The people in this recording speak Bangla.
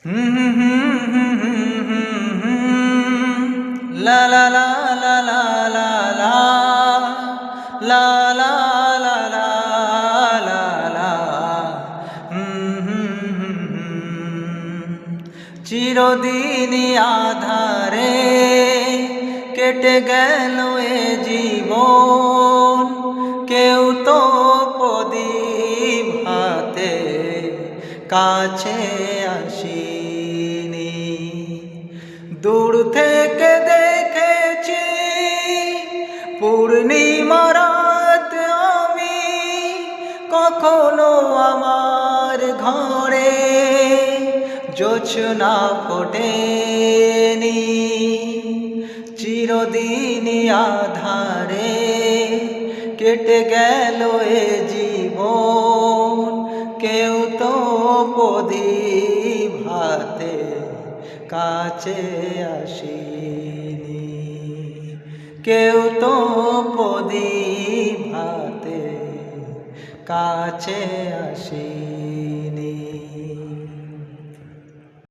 লা লা লা লা লা লা লা লা লা লা লা লা লা চিরদিনই আধারে কেটে গেল এ জীবন, কেউ তো প্রদীপ হাতে কাছে আসিনি। দূর থেকে দেখেছি পূর্ণিমা রাত আমি, কখনো আমার ঘরে জোছনা ফোটেনি। চিরদিনই আধারে কেটে গেল এ জীবন, কেউ তো প্রদীপ হাতে কাছে আসিনি। কেউ তো প্রদীপ হাতে কাছে আসিনি।